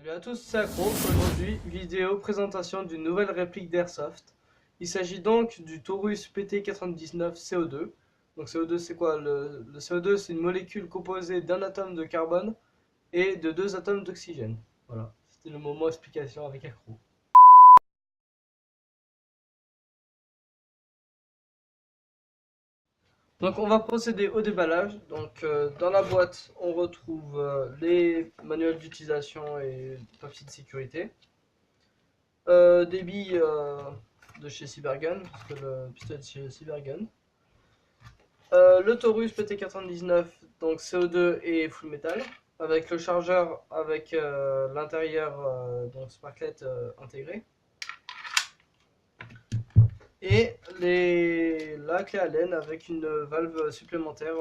Salut à tous, c'est Accro. Aujourd'hui, vidéo présentation d'une nouvelle réplique d'Airsoft. Il s'agit donc du Taurus PT99 CO2. Donc CO2 c'est quoi? Le CO2 c'est une molécule composée d'un atome de carbone et de deux atomes d'oxygène. Voilà, c'était le moment explication avec Accro. Donc on va procéder au déballage. Donc dans la boîte on retrouve les manuels d'utilisation et papier de sécurité. Des billes de chez Cybergun, parce que le pistolet de chez Cybergun. Le Taurus PT99, donc CO2 et full metal, avec le chargeur, avec l'intérieur, donc sparklet intégré. Et la clé Allen avec une valve supplémentaire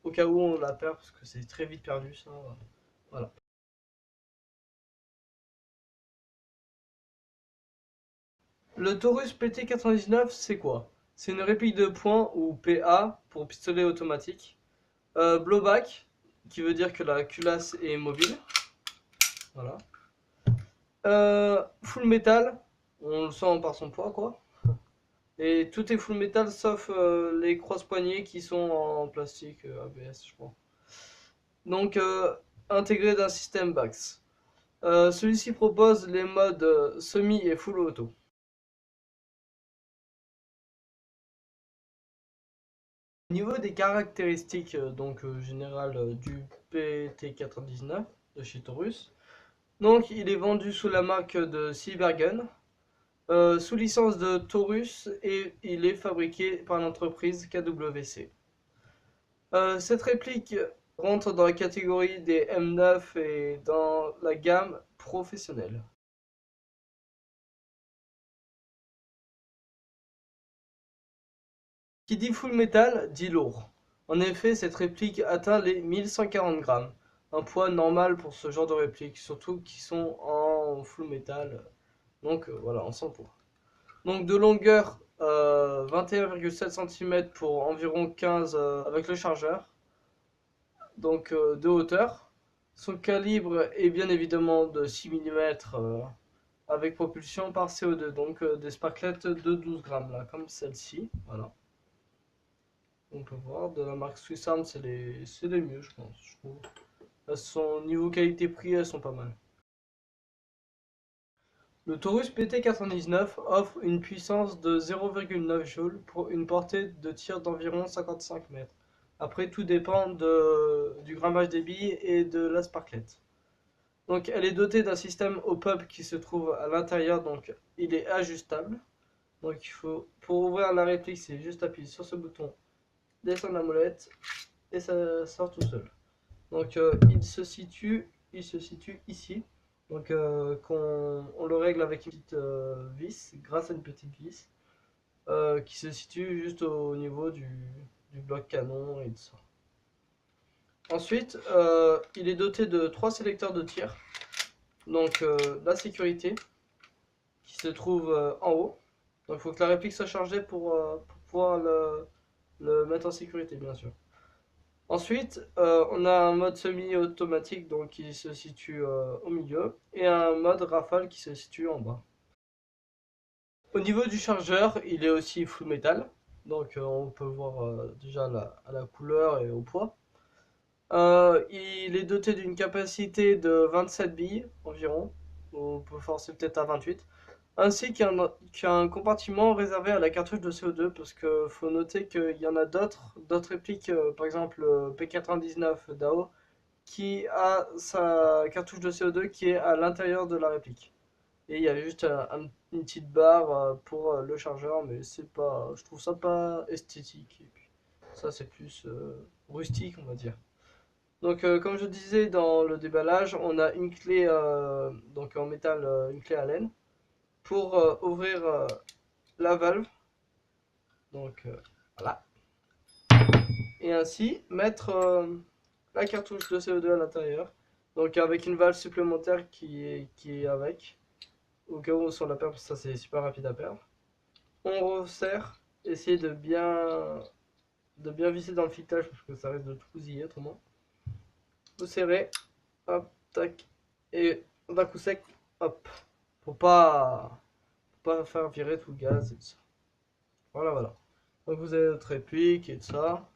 au cas où on la perd, parce que c'est très vite perdu ça. Voilà. Le Taurus PT99, c'est quoi? C'est une réplique de poing ou PA pour pistolet automatique. Blowback, qui veut dire que la culasse est mobile. Voilà. Full metal, on le sent par son poids, quoi. Et tout est full metal sauf les crosse-poignées qui sont en plastique ABS, je crois. Donc, intégré d'un système BAX. Celui-ci propose les modes semi et full auto. Au niveau des caractéristiques générales du PT99 de chez Taurus, donc il est vendu sous la marque de Cybergun, sous licence de Taurus, et il est fabriqué par l'entreprise KWC. Cette réplique rentre dans la catégorie des M9 et dans la gamme professionnelle. Qui dit full metal dit lourd. En effet, cette réplique atteint les 1140 grammes, un poids normal pour ce genre de répliques, surtout qui sont en full metal. Donc voilà, on s'en pour. Donc de longueur 21,7 cm pour environ 15 avec le chargeur. Donc de hauteur. Son calibre est bien évidemment de 6 mm avec propulsion par CO2. Donc des sparklets de 12 grammes là, comme celle-ci. Voilà. On peut voir de la marque Swiss Arms, c'est les mieux, je pense. Je trouve. Son niveau qualité-prix, elles sont pas mal. Le Taurus PT99 offre une puissance de 0,9 joules pour une portée de tir d'environ 55 mètres. Après, tout dépend du grammage des billes et de la sparklet. Donc, elle est dotée d'un système hop-up qui se trouve à l'intérieur, donc il est ajustable. Donc, pour ouvrir la réplique, c'est juste appuyer sur ce bouton, descendre la molette et ça sort tout seul. Donc, il se situe ici. Donc on le règle avec une petite vis, grâce à une petite vis, qui se situe juste au niveau du bloc canon et tout ça. Ensuite, il est doté de 3 sélecteurs de tir. Donc la sécurité, qui se trouve en haut. Donc il faut que la réplique soit chargée pour pouvoir le mettre en sécurité, bien sûr. Ensuite, on a un mode semi-automatique donc qui se situe au milieu et un mode rafale qui se situe en bas. Au niveau du chargeur, il est aussi full metal, donc on peut voir déjà à la couleur et au poids. Il est doté d'une capacité de 27 billes environ, on peut forcer peut-être à 28, ainsi qu'un compartiment réservé à la cartouche de CO2, parce qu'il faut noter qu'il y en a d'autres répliques, par exemple P99 DAO, qui a sa cartouche de CO2 qui est à l'intérieur de la réplique. Et il y a juste une petite barre pour le chargeur, mais c'est pas, je trouve ça pas esthétique. Et puis, ça c'est plus rustique, on va dire. Donc comme je disais dans le déballage, on a une clé donc en métal, une clé Allen pour ouvrir la valve. Donc voilà. Et ainsi mettre la cartouche de CO2 à l'intérieur. Donc avec une valve supplémentaire qui est avec. Au cas où on la perd, parce que ça c'est super rapide à perdre. On resserre, essayer de bien visser dans le filetage parce que ça risque de tout bousiller autrement. Vous serrez, hop, tac, et d'un coup sec, hop, pour pas faire virer tout le gaz et tout ça. Voilà, voilà. Donc vous avez votre réplique et tout ça.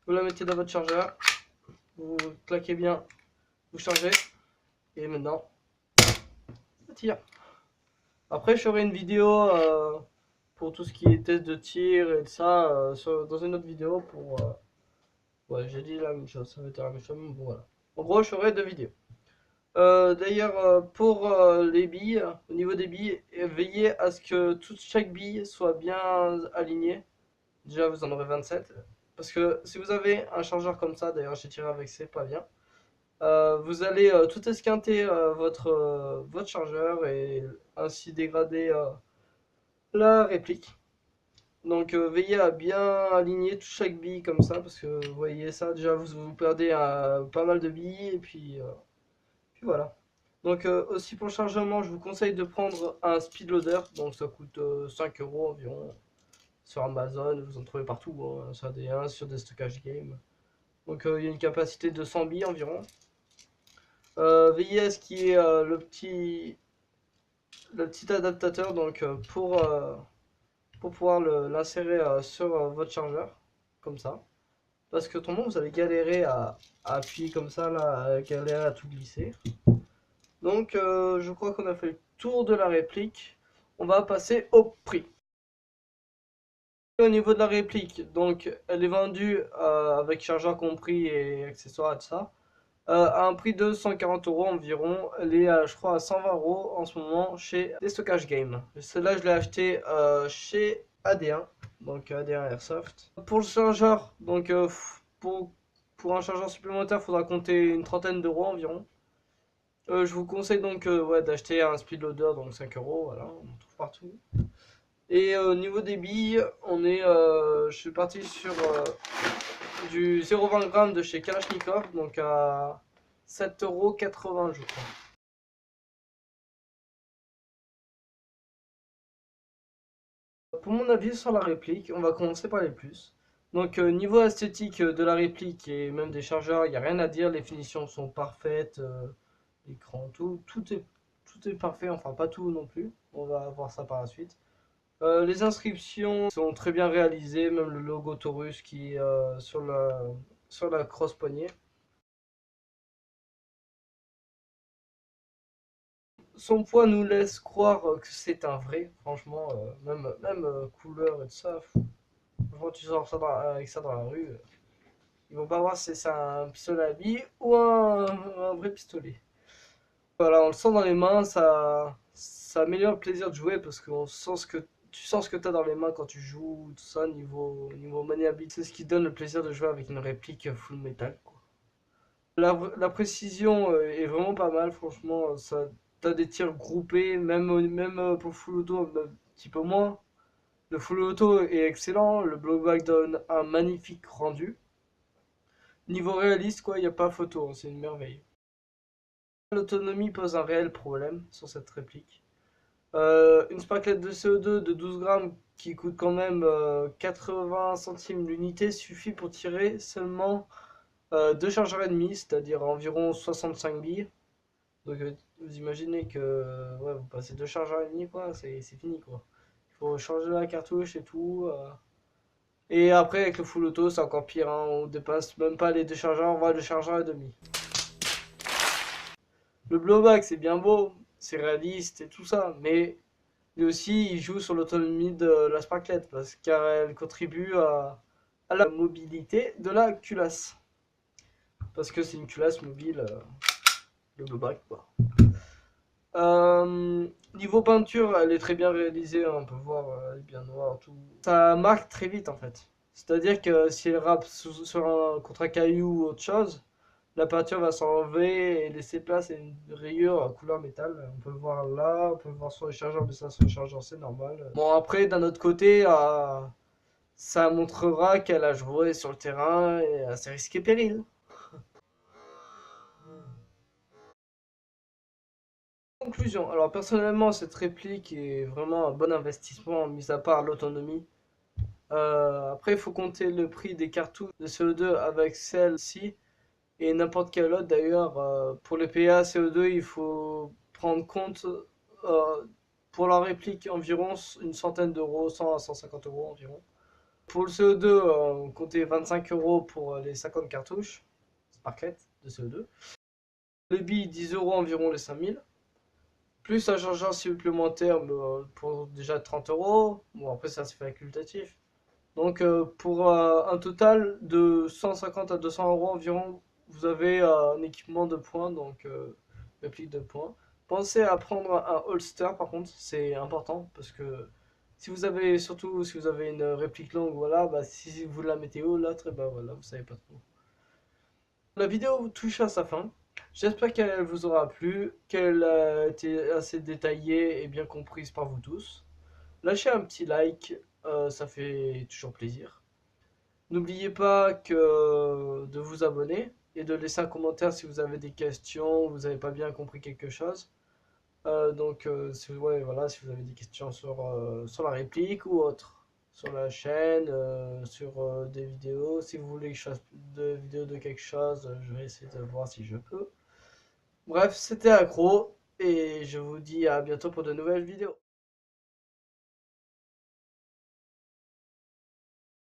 Vous la mettez dans votre chargeur, vous claquez bien, vous chargez, et maintenant, ça tire. Après, je ferai une vidéo pour tout ce qui est test de tir et tout ça dans une autre vidéo pour. Ouais, j'ai dit la même chose, ça va être la même chose, mais bon, voilà. En gros, je ferai 2 vidéos. D'ailleurs, pour les billes, au niveau des billes, veillez à ce que chaque bille soit bien alignée. Déjà, vous en aurez 27. Parce que si vous avez un chargeur comme ça, d'ailleurs, j'ai tiré avec, c'est pas bien. Vous allez tout esquinter votre chargeur et ainsi dégrader la réplique. Donc veillez à bien aligner chaque bille comme ça parce que vous voyez ça déjà vous perdez pas mal de billes et puis voilà. Donc aussi pour le chargement je vous conseille de prendre un speed loader donc ça coûte 5 euros environ sur Amazon, vous en trouvez partout hein, sur AD1, sur des stockages game. Donc il y a une capacité de 100 billes environ. Veillez à ce qu'il y ait le petit adaptateur donc pour pouvoir l'insérer sur votre chargeur, comme ça. Parce que autrement, vous allez galérer à appuyer comme ça, là, à galérer à tout glisser. Donc, je crois qu'on a fait le tour de la réplique. On va passer au prix. Au niveau de la réplique, donc, elle est vendue avec chargeur compris et accessoires et tout ça. À un prix de 140 euros environ. Elle est, je crois, à 120 euros en ce moment chez Stockage Game. Celle-là, je l'ai acheté chez AD1, donc AD1 Airsoft. Pour le chargeur, donc pour un chargeur supplémentaire, il faudra compter une trentaine d'euros environ. Je vous conseille donc ouais, d'acheter un speed loader, donc 5 euros, voilà, on trouve partout. Et au niveau des billes, je suis parti sur du 0,20 g de chez Kalashnikov, donc à 7,80 € je crois. Pour mon avis sur la réplique, on va commencer par les plus. Donc niveau esthétique de la réplique et même des chargeurs, il n'y a rien à dire, les finitions sont parfaites, l'écran, tout est parfait, enfin pas tout non plus, on va voir ça par la suite. Les inscriptions sont très bien réalisées, même le logo Taurus qui est sur la crosse poignée. Son poids nous laisse croire que c'est un vrai, franchement, même couleur et tout ça. Franchement, tu sors ça avec ça dans la rue, ils vont pas voir si c'est un pistolet à billes ou un vrai pistolet. Voilà, on le sent dans les mains, ça améliore le plaisir de jouer parce qu'on sent tu sens ce que tu as dans les mains quand tu joues, tout ça, niveau maniabilité. C'est ce qui donne le plaisir de jouer avec une réplique full metal, quoi. La précision est vraiment pas mal, franchement. T'as des tirs groupés, même pour full auto, un petit peu moins. Le full auto est excellent, le blowback donne un magnifique rendu. Niveau réaliste, quoi, il n'y a pas photo, hein, c'est une merveille. L'autonomie pose un réel problème sur cette réplique. Une sparklette de CO2 de 12 grammes qui coûte quand même 80 centimes l'unité suffit pour tirer seulement 2 chargeurs et demi, c'est-à-dire environ 65 billes. Donc vous imaginez que ouais, vous passez 2 chargeurs et demi, quoi, c'est fini, quoi. Il faut changer la cartouche et tout. Et après, avec le full auto, c'est encore pire, hein, on dépasse même pas les 2 chargeurs, on voit le chargeur et demi. Le blowback, c'est bien beau, c'est réaliste et tout ça, mais lui aussi, il joue sur l'autonomie de la sparklette, car elle contribue à la mobilité de la culasse. Parce que c'est une culasse mobile, le blowback, quoi. Niveau peinture, elle est très bien réalisée, hein, on peut voir, elle est bien noire, tout. Ça marque très vite en fait. C'est-à-dire que si elle rappe contre un caillou ou autre chose, la peinture va s'enlever et laisser place à une rayure à couleur métal. On peut le voir là, on peut le voir sur les chargeurs, mais ça sur les chargeurs c'est normal. Bon après d'un autre côté, ça montrera qu'elle a joué sur le terrain et à ses risques et périls. Conclusion. Alors personnellement, cette réplique est vraiment un bon investissement, mis à part l'autonomie. Après, il faut compter le prix des cartouches de CO2 avec celle-ci et n'importe quelle autre d'ailleurs. Pour les PA CO2, il faut prendre compte pour la réplique environ une centaine d'euros, 100 à 150 euros environ. Pour le CO2, comptez 25 euros pour les 50 cartouches, Sparklet de CO2. Le billet 10 euros environ les 5000. Plus un chargeur supplémentaire pour déjà 30 euros. Bon, après ça c'est facultatif. Donc pour un total de 150 à 200 euros environ, vous avez un équipement de poing, donc réplique de poing. Pensez à prendre un holster par contre, c'est important parce que si vous avez, surtout si vous avez une réplique longue, voilà, bah, si vous la mettez haut, l'autre, bah voilà, vous savez pas trop. La vidéo touche à sa fin. J'espère qu'elle vous aura plu, qu'elle a été assez détaillée et bien comprise par vous tous. Lâchez un petit like, ça fait toujours plaisir. N'oubliez pas de vous abonner et de laisser un commentaire si vous avez des questions, vous n'avez pas bien compris quelque chose. Ouais, voilà, si vous avez des questions sur la réplique ou autre, sur la chaîne, sur des vidéos, si vous voulez que je fasse de vidéos de quelque chose, je vais essayer de voir si je peux. Bref, c'était Accro et je vous dis à bientôt pour de nouvelles vidéos.